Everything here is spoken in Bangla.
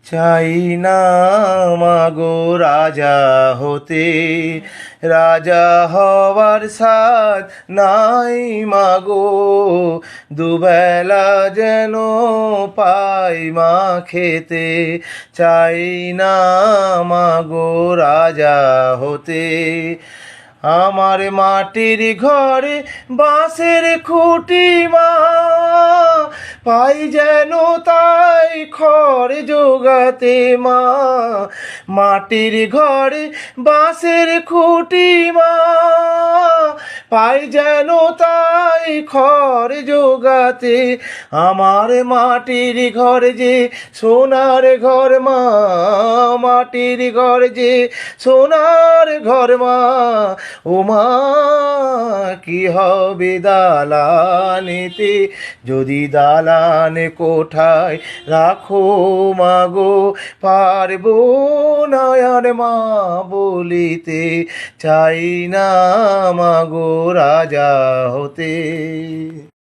চাই না মাগো রাজা হতে, রাজা হওয়ার সাধ নাই মাগো, দুবেলা যেন পাই মা খেতে। চাই না মাগো রাজা হতে, আমার মাটির ঘরে বাঁশের খুঁটি মা, পাই যেন তাই খড় জোগাতে মা। মাটির ঘরে বাঁশের খুঁটি মা, পাই যেন তাই খড় জোগাতে। আমার মাটির ঘর যে সোনার ঘর মা, মাটির ঘর যে সোনার ঘর মা। ও মা কি হবে দালানেতে, যদি দালান কোঠায় রাখো মাগো, পারবো না আর মা বলিতে। চাই না মাগো রাজা হতে।